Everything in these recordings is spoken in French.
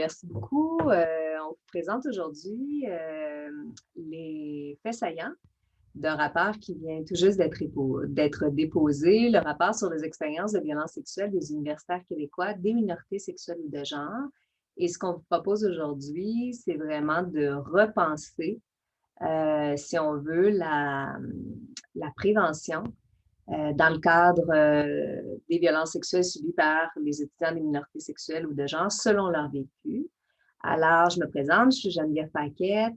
merci beaucoup. On vous présente aujourd'hui les faits saillants d'un rapport qui vient tout juste d'être déposé, le rapport sur les expériences de violences sexuelles des universitaires québécois, des minorités sexuelles ou de genre. Et ce qu'on vous propose aujourd'hui, c'est vraiment de repenser, si on veut, la prévention dans le cadre des violences sexuelles subies par les étudiants des minorités sexuelles ou de genre selon leur vécu. Alors, je me présente, je suis Geneviève Paquette,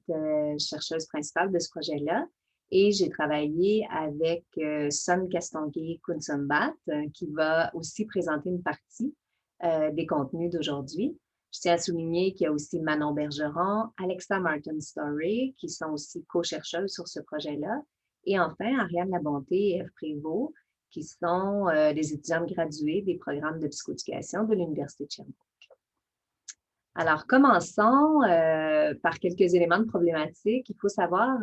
chercheuse principale de ce projet-là, et j'ai travaillé avec Son Castonguay-Kunsumbat, qui va aussi présenter une partie des contenus d'aujourd'hui. Je tiens à souligner qu'il y a aussi Manon Bergeron, Alexa Martin-Story, qui sont aussi co-chercheuses sur ce projet-là, et enfin Ariane Labonté et Eve Prévost, qui sont des étudiantes graduées des programmes de psychoéducation de l'Université de Sherbrooke. Alors, commençons par quelques éléments de problématique. Il faut savoir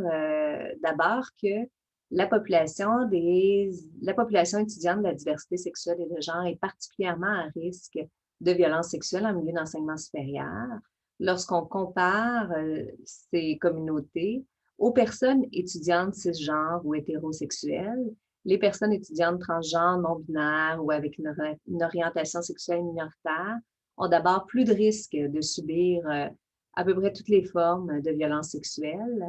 d'abord que la population étudiante de la diversité sexuelle et de genre est particulièrement à risque de violences sexuelles en milieu d'enseignement supérieur. Lorsqu'on compare ces communautés aux personnes étudiantes cisgenres ou hétérosexuelles, les personnes étudiantes transgenres, non-binaires ou avec une orientation sexuelle minoritaire ont d'abord plus de risques de subir à peu près toutes les formes de violences sexuelles.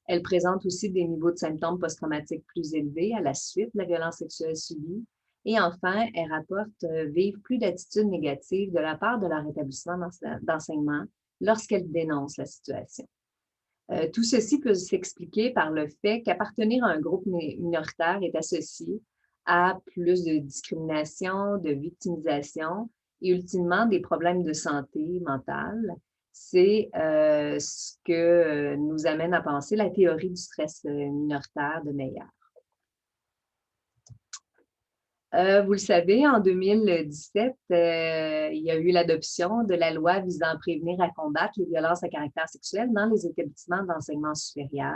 Elles présentent aussi des niveaux de symptômes post-traumatiques plus élevés à la suite de la violence sexuelle subie. Et enfin, elles rapportent vivre plus d'attitudes négatives de la part de leur établissement d'enseignement lorsqu'elles dénoncent la situation. Tout ceci peut s'expliquer par le fait qu'appartenir à un groupe minoritaire est associé à plus de discrimination, de victimisation et ultimement des problèmes de santé mentale. C'est ce que nous amène à penser la théorie du stress minoritaire de Meyer. Vous le savez, en 2017, il y a eu l'adoption de la loi visant à prévenir et à combattre les violences à caractère sexuel dans les établissements d'enseignement supérieur.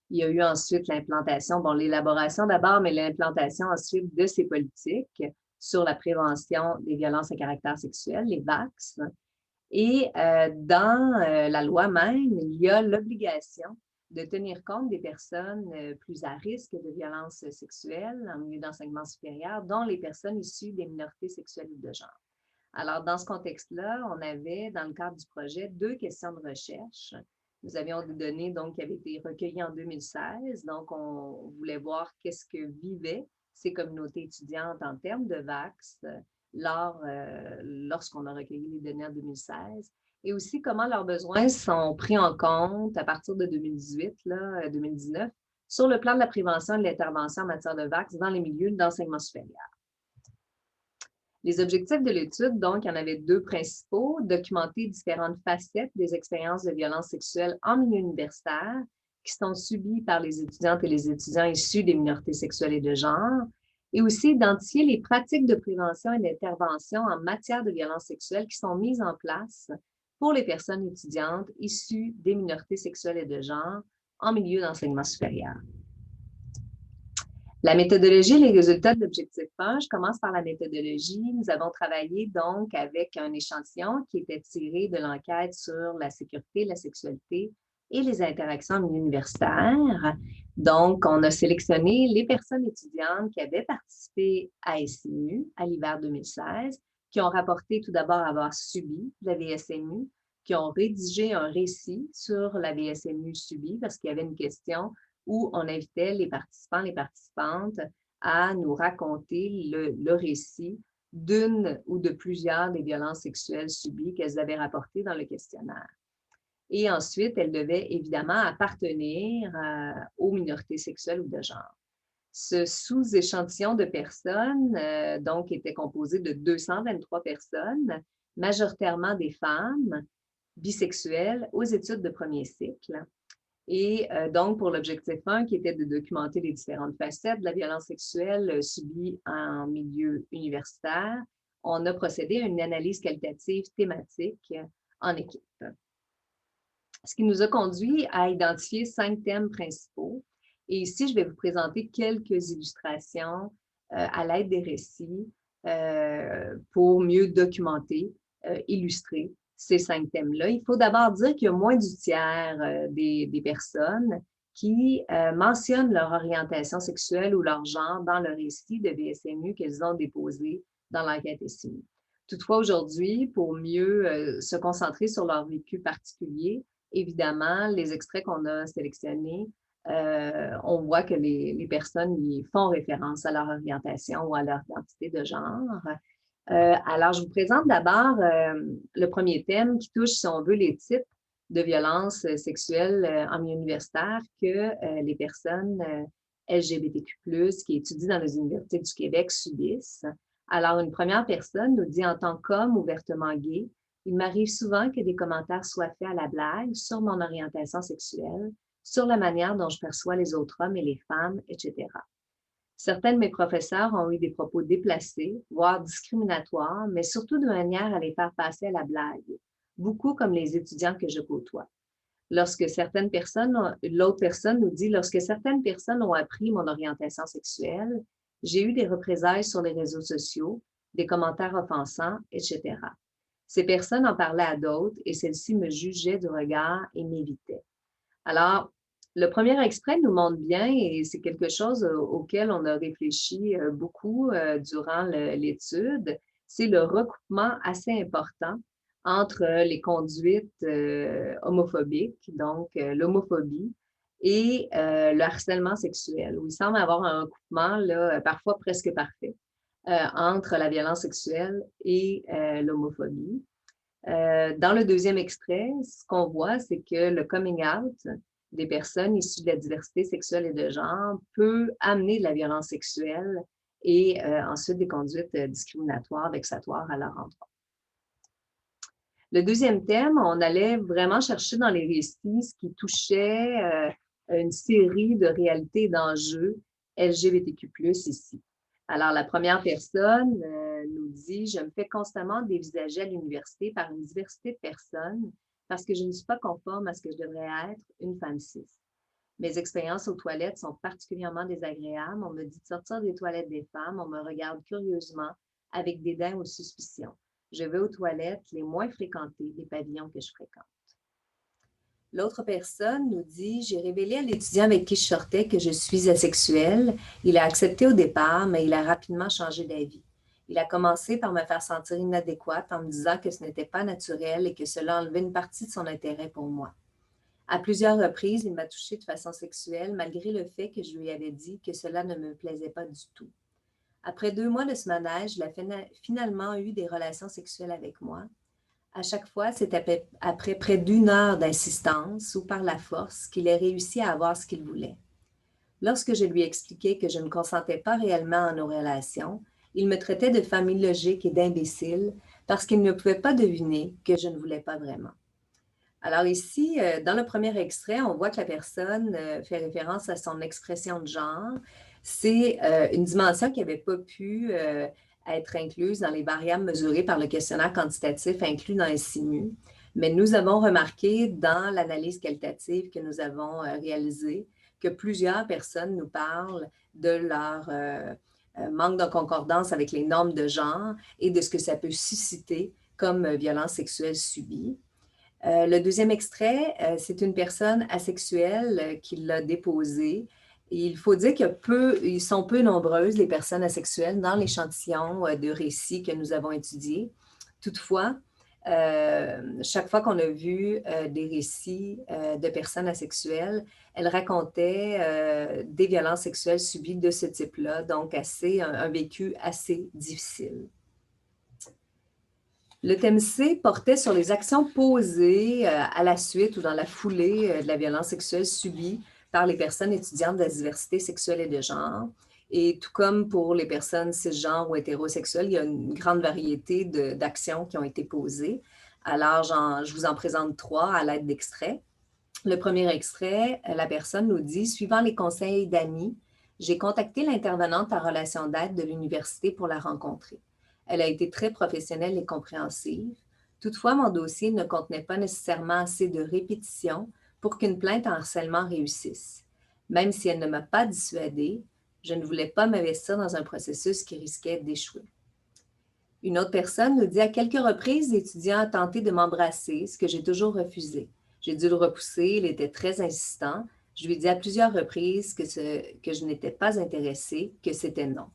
Il y a eu ensuite l'implantation, l'élaboration d'abord, mais l'implantation ensuite de ces politiques sur la prévention des violences à caractère sexuel, les VACS. Et dans la loi même, il y a l'obligation de tenir compte des personnes plus à risque de violences sexuelles en milieu d'enseignement supérieur, dont les personnes issues des minorités sexuelles ou de genre. Alors, dans ce contexte-là, on avait, dans le cadre du projet, 2 questions de recherche. Nous avions des données donc, qui avaient été recueillies en 2016. Donc, on voulait voir qu'est-ce que vivaient ces communautés étudiantes en termes de VACS lorsqu'on a recueilli les données en 2016. Et aussi comment leurs besoins sont pris en compte à partir de 2019, sur le plan de la prévention et de l'intervention en matière de VACS dans les milieux d'enseignement supérieur. Les objectifs de l'étude, donc, il y en avait 2 principaux: documenter différentes facettes des expériences de violence sexuelle en milieu universitaire qui sont subies par les étudiantes et les étudiants issus des minorités sexuelles et de genre, et aussi identifier les pratiques de prévention et d'intervention en matière de violence sexuelle qui sont mises en place pour les personnes étudiantes issues des minorités sexuelles et de genre en milieu d'enseignement supérieur. La méthodologie et les résultats de l'objectif 1, je commence par la méthodologie. Nous avons travaillé donc avec un échantillon qui était tiré de l'enquête sur la sécurité, la sexualité et les interactions en milieu universitaire. Donc, on a sélectionné les personnes étudiantes qui avaient participé à SMU à l'hiver 2016, qui ont rapporté tout d'abord avoir subi la VSMU, qui ont rédigé un récit sur la VSMU subie parce qu'il y avait une question où on invitait les participants, les participantes à nous raconter le récit d'une ou de plusieurs des violences sexuelles subies qu'elles avaient rapportées dans le questionnaire. Et ensuite, elles devaient évidemment appartenir aux minorités sexuelles ou de genre. Ce sous-échantillon de personnes, donc, était composé de 223 personnes, majoritairement des femmes bisexuelles aux études de premier cycle. Et donc, pour l'objectif 1, qui était de documenter les différentes facettes de la violence sexuelle subie en milieu universitaire, on a procédé à une analyse qualitative thématique en équipe. Ce qui nous a conduit à identifier 5 thèmes principaux. Et ici, je vais vous présenter quelques illustrations à l'aide des récits pour mieux documenter, illustrer ces 5 thèmes-là, il faut d'abord dire qu'il y a moins du tiers des personnes qui mentionnent leur orientation sexuelle ou leur genre dans le récit de VSMU qu'elles ont déposé dans l'enquête SMU. Toutefois, aujourd'hui, pour mieux se concentrer sur leur vécu particulier, évidemment, les extraits qu'on a sélectionnés, on voit que les personnes y font référence à leur orientation ou à leur identité de genre. Alors, je vous présente d'abord le premier thème qui touche, si on veut, les types de violences sexuelles en milieu universitaire que les personnes LGBTQ+, qui étudient dans les universités du Québec subissent. Alors, une première personne nous dit, en tant qu'homme ouvertement gay, il m'arrive souvent que des commentaires soient faits à la blague sur mon orientation sexuelle, sur la manière dont je perçois les autres hommes et les femmes, etc. Certains de mes professeurs ont eu des propos déplacés, voire discriminatoires, mais surtout de manière à les faire passer à la blague, beaucoup comme les étudiants que je côtoie. L'autre personne nous dit, lorsque certaines personnes ont appris mon orientation sexuelle, j'ai eu des représailles sur les réseaux sociaux, des commentaires offensants, etc. Ces personnes en parlaient à d'autres et celles-ci me jugeaient du regard et m'évitaient. Alors, le premier extrait nous montre bien, et c'est quelque chose auquel on a réfléchi beaucoup durant l'étude, c'est le recoupement assez important entre les conduites homophobiques, donc l'homophobie, et le harcèlement sexuel, où il semble avoir un recoupement là, parfois presque parfait entre la violence sexuelle et l'homophobie. Dans le deuxième extrait, ce qu'on voit, c'est que le coming out des personnes issues de la diversité sexuelle et de genre peut amener de la violence sexuelle et ensuite des conduites discriminatoires, vexatoires à leur endroit. Le deuxième thème, on allait vraiment chercher dans les récits ce qui touchait une série de réalités et d'enjeux LGBTQ+, ici. Alors, la première personne nous dit « Je me fais constamment dévisager à l'université par une diversité de personnes parce que je ne suis pas conforme à ce que je devrais être, une femme cis. Mes expériences aux toilettes sont particulièrement désagréables. On me dit de sortir des toilettes des femmes. On me regarde curieusement avec dédain ou suspicion. Je vais aux toilettes les moins fréquentées des pavillons que je fréquente. » L'autre personne nous dit « J'ai révélé à l'étudiant avec qui je sortais que je suis asexuelle. Il a accepté au départ, mais il a rapidement changé d'avis. Il a commencé par me faire sentir inadéquate en me disant que ce n'était pas naturel et que cela enlevait une partie de son intérêt pour moi. À plusieurs reprises, il m'a touchée de façon sexuelle, malgré le fait que je lui avais dit que cela ne me plaisait pas du tout. Après 2 mois de ce manège, il a finalement eu des relations sexuelles avec moi. À chaque fois, c'est après près d'1 heure d'insistance ou par la force qu'il a réussi à avoir ce qu'il voulait. Lorsque je lui expliquais que je ne consentais pas réellement à nos relations, il me traitait de femme illogique et d'imbécile parce qu'il ne pouvait pas deviner que je ne voulais pas vraiment. Alors ici, dans le premier extrait, on voit que la personne fait référence à son expression de genre. C'est une dimension qui n'avait pas pu être incluse dans les variables mesurées par le questionnaire quantitatif inclus dans SIMU. Mais nous avons remarqué dans l'analyse qualitative que nous avons réalisée que plusieurs personnes nous parlent de leur manque de concordance avec les normes de genre et de ce que ça peut susciter comme violence sexuelle subie. Le deuxième extrait, c'est une personne asexuelle qui l'a déposé. Et il faut dire qu'ils sont peu nombreuses, les personnes asexuelles, dans l'échantillon de récits que nous avons étudiés. Toutefois, chaque fois qu'on a vu des récits de personnes asexuelles, elles racontaient des violences sexuelles subies de ce type-là, donc un vécu assez difficile. Le thème C portait sur les actions posées à la suite ou dans la foulée de la violence sexuelle subie par les personnes étudiantes de la diversité sexuelle et de genre. Et tout comme pour les personnes cisgenres ou hétérosexuelles, il y a une grande variété d'actions qui ont été posées. Alors, je vous en présente 3 à l'aide d'extraits. Le premier extrait, la personne nous dit « Suivant les conseils d'amis, j'ai contacté l'intervenante en relation d'aide de l'université pour la rencontrer. Elle a été très professionnelle et compréhensive. Toutefois, mon dossier ne contenait pas nécessairement assez de répétitions pour qu'une plainte en harcèlement réussisse. Même si elle ne m'a pas dissuadée, je ne voulais pas m'investir dans un processus qui risquait d'échouer. » Une autre personne nous dit « À quelques reprises, l'étudiant a tenté de m'embrasser, ce que j'ai toujours refusé. J'ai dû le repousser, il était très insistant. Je lui ai dit à plusieurs reprises que je n'étais pas intéressée, que c'était non. »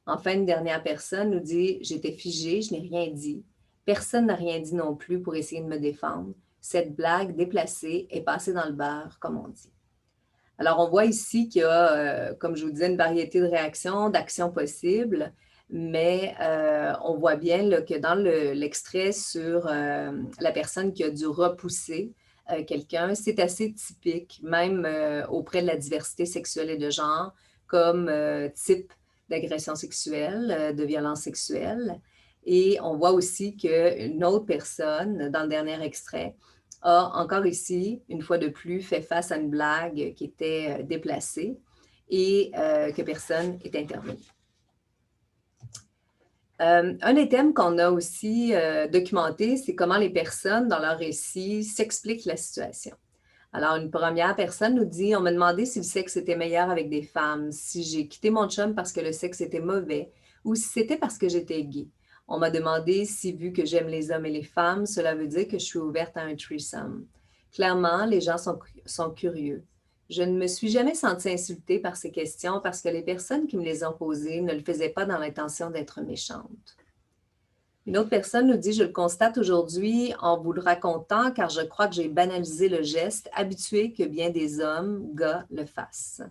Enfin, une dernière personne nous dit « J'étais figée, je n'ai rien dit. Personne n'a rien dit non plus pour essayer de me défendre. Cette blague déplacée est passée dans le beurre, comme on dit. » Alors, on voit ici qu'il y a, comme je vous disais, une variété de réactions, d'actions possibles, mais on voit bien là, que dans l'extrait sur la personne qui a dû repousser quelqu'un, c'est assez typique, même auprès de la diversité sexuelle et de genre, comme type d'agression sexuelle, de violence sexuelle. Et on voit aussi qu'une autre personne, dans le dernier extrait, a encore ici, une fois de plus, fait face à une blague qui était déplacée et que personne n'est intervenu. Un des thèmes qu'on a aussi documenté, c'est comment les personnes, dans leur récit, s'expliquent la situation. Alors, une première personne nous dit « On m'a demandé si le sexe était meilleur avec des femmes, si j'ai quitté mon chum parce que le sexe était mauvais ou si c'était parce que j'étais gay. On m'a demandé si, vu que j'aime les hommes et les femmes, cela veut dire que je suis ouverte à un threesome. Clairement, les gens sont curieux. Je ne me suis jamais sentie insultée par ces questions parce que les personnes qui me les ont posées ne le faisaient pas dans l'intention d'être méchantes. » Une autre personne nous dit « Je le constate aujourd'hui en vous le racontant car je crois que j'ai banalisé le geste, habitué que bien des hommes, gars, le fassent. »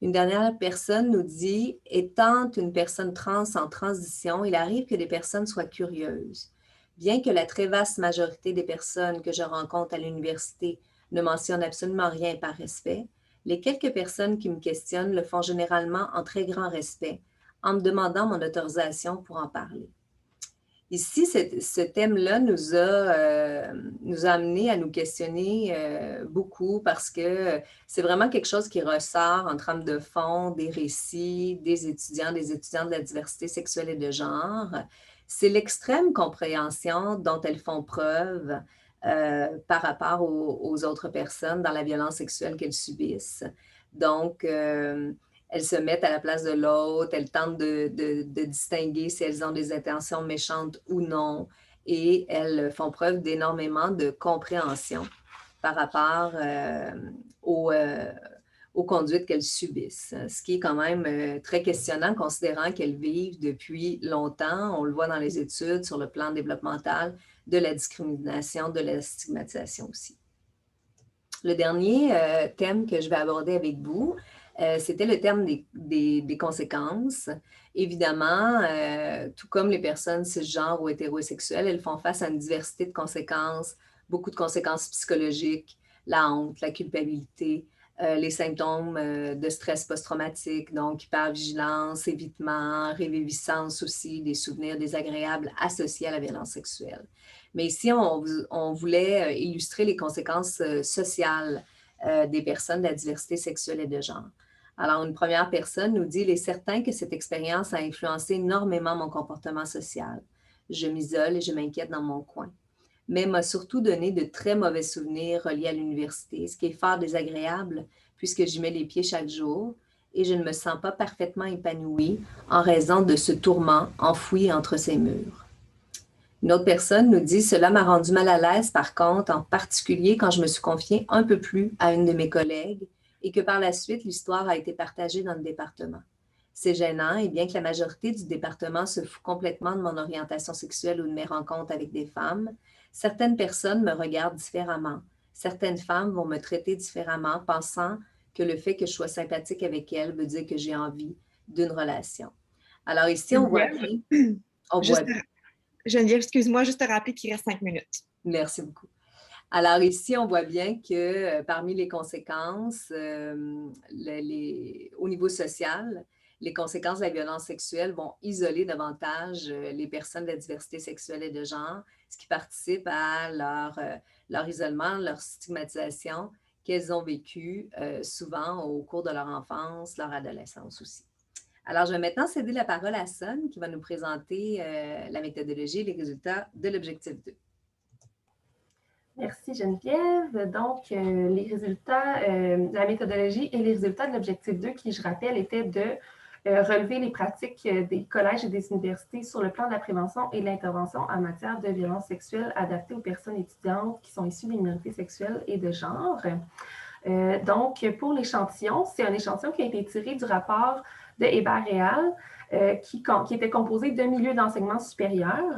Une dernière personne nous dit « Étant une personne trans en transition, il arrive que des personnes soient curieuses. Bien que la très vaste majorité des personnes que je rencontre à l'université ne mentionnent absolument rien par respect, les quelques personnes qui me questionnent le font généralement en très grand respect, en me demandant mon autorisation pour en parler. » Ici, ce thème-là nous a amené à nous questionner beaucoup parce que c'est vraiment quelque chose qui ressort en trame de fond des récits des étudiants de la diversité sexuelle et de genre. C'est l'extrême compréhension dont elles font preuve par rapport aux autres personnes dans la violence sexuelle qu'elles subissent. Donc, elles se mettent à la place de l'autre, elles tentent de distinguer si elles ont des intentions méchantes ou non, et elles font preuve d'énormément de compréhension par rapport aux conduites qu'elles subissent, ce qui est quand même très questionnant considérant qu'elles vivent depuis longtemps, on le voit dans les études sur le plan développemental, de la discrimination, de la stigmatisation aussi. Le dernier thème que je vais aborder avec vous, c'était le terme des conséquences. Évidemment, tout comme les personnes cisgenres ou hétérosexuelles, elles font face à une diversité de conséquences, beaucoup de conséquences psychologiques, la honte, la culpabilité, les symptômes de stress post-traumatique, donc hypervigilance, évitement, réviviscence aussi, des souvenirs désagréables associés à la violence sexuelle. Mais ici, on voulait illustrer les conséquences sociales des personnes de la diversité sexuelle et de genre. Alors, une première personne nous dit « Il est certain que cette expérience a influencé énormément mon comportement social. Je m'isole et je m'inquiète dans mon coin. Mais m'a surtout donné de très mauvais souvenirs reliés à l'université, ce qui est fort désagréable puisque j'y mets les pieds chaque jour et je ne me sens pas parfaitement épanouie en raison de ce tourment enfoui entre ces murs. » Une autre personne nous dit « Cela m'a rendu mal à l'aise par contre, en particulier quand je me suis confiée un peu plus à une de mes collègues et que par la suite, l'histoire a été partagée dans le département. C'est gênant et bien que la majorité du département se fout complètement de mon orientation sexuelle ou de mes rencontres avec des femmes, certaines personnes me regardent différemment. Certaines femmes vont me traiter différemment, pensant que le fait que je sois sympathique avec elles veut dire que j'ai envie d'une relation. » Alors ici, on voit bien. Geneviève, excuse-moi, juste te rappeler qu'il reste 5 minutes. Merci beaucoup. Alors ici, on voit bien que parmi les conséquences, au niveau social, les conséquences de la violence sexuelle vont isoler davantage les personnes de la diversité sexuelle et de genre, ce qui participe à leur isolement, leur stigmatisation qu'elles ont vécu souvent au cours de leur enfance, leur adolescence aussi. Alors, je vais maintenant céder la parole à Son qui va nous présenter la méthodologie et les résultats de l'objectif 2. Merci Geneviève. Donc, les résultats, la méthodologie et les résultats de l'objectif 2 qui, je rappelle, étaient de relever les pratiques des collèges et des universités sur le plan de la prévention et de l'intervention en matière de violences sexuelles adaptées aux personnes étudiantes qui sont issues des minorités sexuelles et de genre. Donc, pour l'échantillon, c'est un échantillon qui a été tiré du rapport de Hébert et al., qui était composé de milieux d'enseignement supérieur.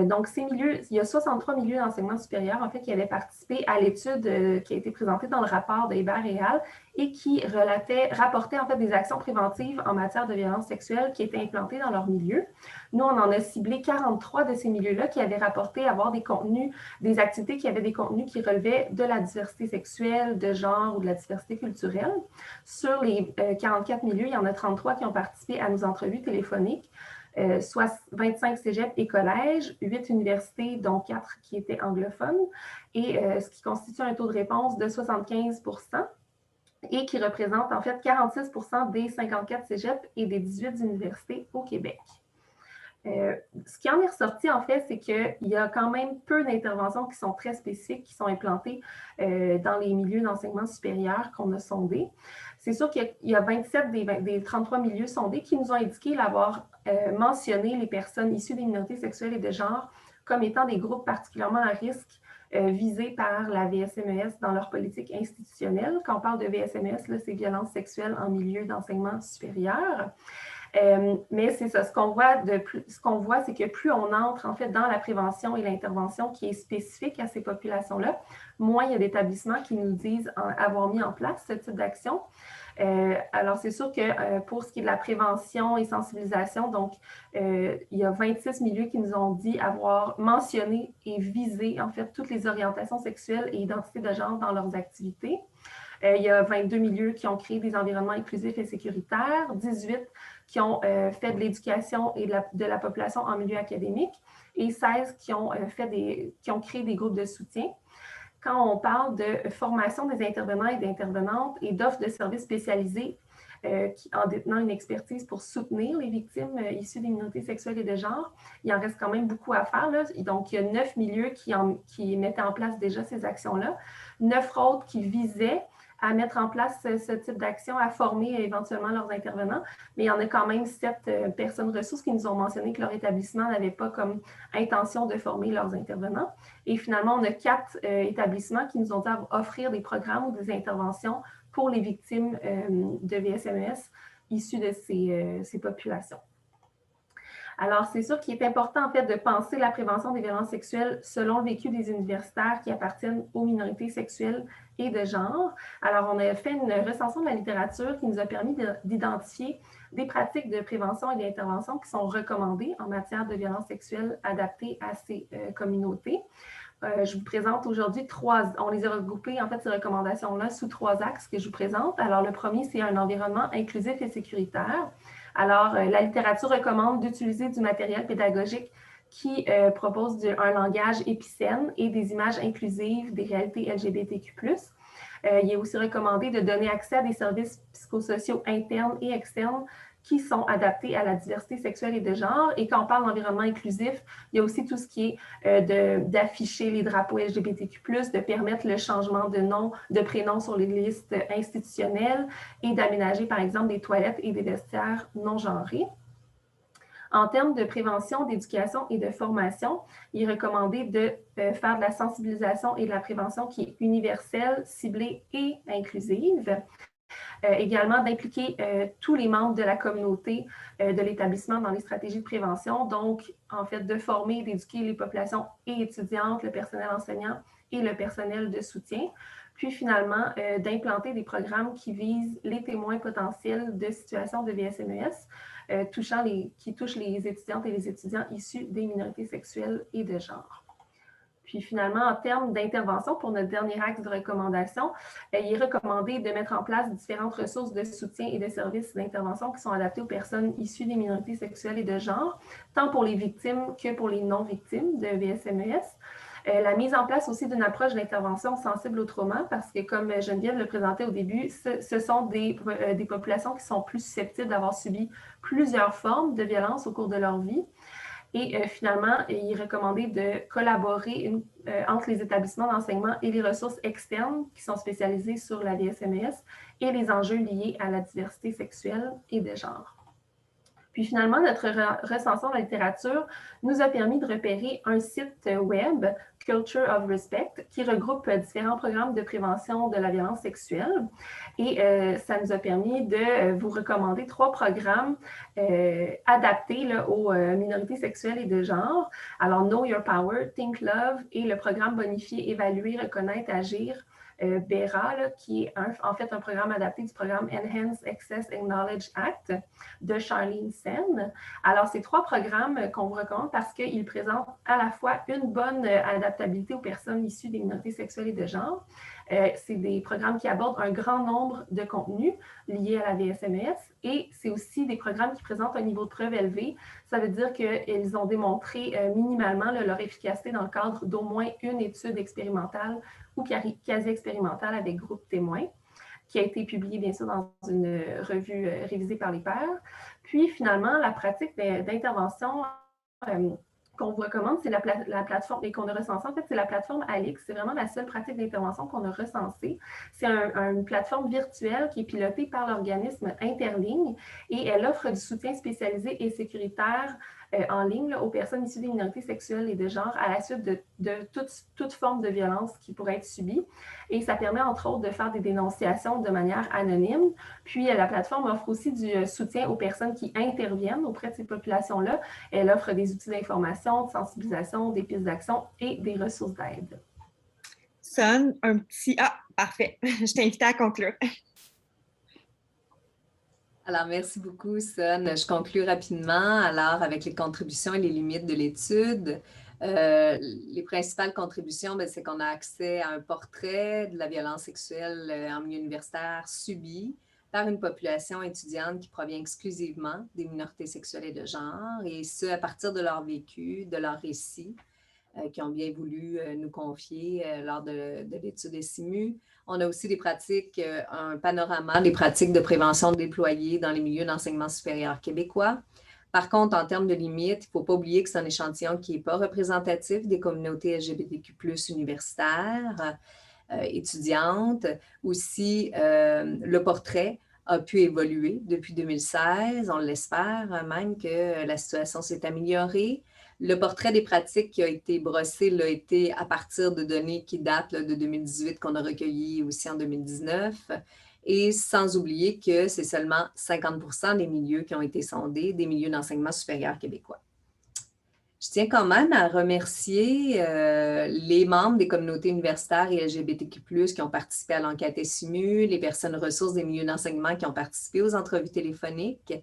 Donc, ces milieux, il y a 63 milieux d'enseignement supérieur, en fait, qui avaient participé à l'étude qui a été présentée dans le rapport de Hébert et al. Et qui rapportaient en fait des actions préventives en matière de violences sexuelles qui étaient implantées dans leur milieu. Nous, on en a ciblé 43 de ces milieux-là qui avaient rapporté avoir des contenus, des activités qui avaient des contenus qui relevaient de la diversité sexuelle, de genre ou de la diversité culturelle. Sur les 44 milieux, il y en a 33 qui ont participé à nos entrevues téléphoniques, soit 25 cégeps et collèges, 8 universités, dont 4 qui étaient anglophones, et ce qui constitue un taux de réponse de 75 % et qui représente en fait 46 % des 54 cégeps et des 18 universités au Québec. Ce qui en est ressorti, en fait, c'est qu'il y a quand même peu d'interventions qui sont très spécifiques, qui sont implantées dans les milieux d'enseignement supérieur qu'on a sondés. C'est sûr qu'il y a 27 des 33 milieux sondés qui nous ont indiqué l'avoir mentionné les personnes issues des minorités sexuelles et de genre comme étant des groupes particulièrement à risque visés par la VSMES dans leur politique institutionnelle. Quand on parle de VSMES, c'est violences sexuelles en milieu d'enseignement supérieur. Mais c'est ça, ce qu'on voit, c'est que plus on entre en fait dans la prévention et l'intervention qui est spécifique à ces populations-là, moins il y a d'établissements qui nous disent avoir mis en place ce type d'action. Alors, c'est sûr que pour ce qui est de la prévention et sensibilisation, donc, il y a 26 milieux qui nous ont dit avoir mentionné et visé, en fait, toutes les orientations sexuelles et identités de genre dans leurs activités. Il y a 22 milieux qui ont créé des environnements inclusifs et sécuritaires, 18 qui ont fait de l'éducation et de la population en milieu académique et 16 qui ont créé des groupes de soutien. Quand on parle de formation des intervenants et d'intervenantes et d'offres de services spécialisés en détenant une expertise pour soutenir les victimes issues des minorités sexuelles et de genre, il en reste quand même beaucoup à faire, là. Donc, il y a 9 milieux qui mettaient en place déjà ces actions-là, 9 autres qui visaient à mettre en place ce type d'action, à former éventuellement leurs intervenants. Mais il y en a quand même 7 personnes ressources qui nous ont mentionné que leur établissement n'avait pas comme intention de former leurs intervenants. Et finalement, on a 4 établissements qui nous ont dit offrir des programmes ou des interventions pour les victimes de VSMES issues de ces populations. Alors, c'est sûr qu'il est important, en fait, de penser la prévention des violences sexuelles selon le vécu des universitaires qui appartiennent aux minorités sexuelles et de genre. Alors, on a fait une recension de la littérature qui nous a permis d'identifier des pratiques de prévention et d'intervention qui sont recommandées en matière de violences sexuelles adaptées à ces communautés. Je vous présente aujourd'hui on les a regroupées, en fait, ces recommandations-là, sous 3 axes que je vous présente. Alors, le premier, c'est un environnement inclusif et sécuritaire. Alors, la littérature recommande d'utiliser du matériel pédagogique qui propose un langage épicène et des images inclusives des réalités LGBTQ+. Il est aussi recommandé de donner accès à des services psychosociaux internes et externes qui sont adaptés à la diversité sexuelle et de genre. Et quand on parle d'environnement inclusif, il y a aussi tout ce qui est d'afficher les drapeaux LGBTQ+, de permettre le changement de nom, de prénom sur les listes institutionnelles et d'aménager, par exemple, des toilettes et des vestiaires non genrés. En termes de prévention, d'éducation et de formation, il est recommandé de faire de la sensibilisation et de la prévention qui est universelle, ciblée et inclusive. Également d'impliquer tous les membres de la communauté de l'établissement dans les stratégies de prévention, donc en fait de former, d'éduquer les populations et étudiantes, le personnel enseignant et le personnel de soutien, puis finalement d'implanter des programmes qui visent les témoins potentiels de situations de VSMES qui touchent les étudiantes et les étudiants issus des minorités sexuelles et de genre. Puis finalement, en termes d'intervention, pour notre dernier axe de recommandation, il est recommandé de mettre en place différentes ressources de soutien et de services d'intervention qui sont adaptés aux personnes issues des minorités sexuelles et de genre, tant pour les victimes que pour les non-victimes de VSMES. La mise en place aussi d'une approche d'intervention sensible au trauma, parce que comme Geneviève le présentait au début, ce sont des populations qui sont plus susceptibles d'avoir subi plusieurs formes de violence au cours de leur vie. Et finalement, il est recommandé de collaborer entre les établissements d'enseignement et les ressources externes qui sont spécialisées sur la VSMES et les enjeux liés à la diversité sexuelle et de genre. Puis finalement, notre recension de la littérature nous a permis de repérer un site web, Culture of Respect, qui regroupe différents programmes de prévention de la violence sexuelle. Et ça nous a permis de vous recommander 3 programmes adaptés là, aux minorités sexuelles et de genre. Alors, Know Your Power, Think Love et le programme Bonifier, Évaluer, Reconnaître, Agir, BERA, là, qui est en fait un programme adapté du programme Enhance Access and Knowledge Act de Charlene Sen. Alors, ces 3 programmes qu'on vous recommande parce qu'ils présentent à la fois une bonne adaptabilité aux personnes issues des minorités sexuelles et de genre. C'est des programmes qui abordent un grand nombre de contenus liés à la VSMS et c'est aussi des programmes qui présentent un niveau de preuve élevé. Ça veut dire qu'ils ont démontré minimalement là, leur efficacité dans le cadre d'au moins une étude expérimentale ou quasi-expérimentale avec groupe témoin, qui a été publiée bien sûr dans une revue révisée par les pairs. Puis finalement, la pratique d'intervention qu'on vous recommande, c'est la plateforme et qu'on a recensée. En fait, c'est la plateforme Alix. C'est vraiment la seule pratique d'intervention qu'on a recensée. C'est une plateforme virtuelle qui est pilotée par l'organisme Interligne et elle offre du soutien spécialisé et sécuritaire en ligne là, aux personnes issues des minorités sexuelles et de genre à la suite de toute forme de violence qui pourrait être subie. Et ça permet entre autres de faire des dénonciations de manière anonyme. Puis la plateforme offre aussi du soutien aux personnes qui interviennent auprès de ces populations-là. Elle offre des outils d'information, de sensibilisation, des pistes d'action et des ressources d'aide. Son, un petit... Ah, parfait. Je t'invite à conclure. Alors, merci beaucoup, Son. Je conclue rapidement. Alors, avec les contributions et les limites de l'étude, les principales contributions, c'est qu'on a accès à un portrait de la violence sexuelle en milieu universitaire subie par une population étudiante qui provient exclusivement des minorités sexuelles et de genre, et ce, à partir de leur vécu, de leurs récits, qui ont bien voulu nous confier lors de l'étude SIMU. On a aussi des pratiques, un panorama des pratiques de prévention déployées dans les milieux d'enseignement supérieur québécois. Par contre, en termes de limites, il ne faut pas oublier que c'est un échantillon qui n'est pas représentatif des communautés LGBTQ+ universitaires, étudiantes. Aussi, le portrait a pu évoluer depuis 2016. On l'espère même que la situation s'est améliorée. Le portrait des pratiques qui a été brossé l'a été à partir de données qui datent de 2018 qu'on a recueillies aussi en 2019. Et sans oublier que c'est seulement 50% des milieux qui ont été sondés, des milieux d'enseignement supérieur québécois. Je tiens quand même à remercier les membres des communautés universitaires et LGBTQ+, qui ont participé à l'enquête SIMU, les personnes ressources des milieux d'enseignement qui ont participé aux entrevues téléphoniques,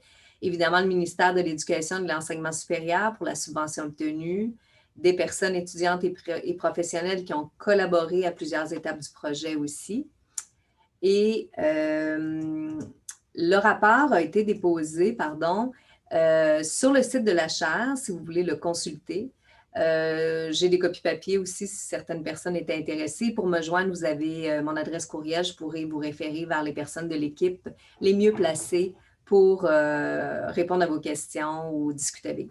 évidemment le ministère de l'Éducation et de l'Enseignement supérieur pour la subvention obtenue, des personnes étudiantes et professionnelles qui ont collaboré à plusieurs étapes du projet aussi. Et le rapport a été déposé, sur le site de la chaire, si vous voulez le consulter. J'ai des copies papier aussi si certaines personnes étaient intéressées. Pour me joindre, vous avez mon adresse courriel. Je pourrais vous référer vers les personnes de l'équipe les mieux placées pour répondre à vos questions ou discuter avec vous.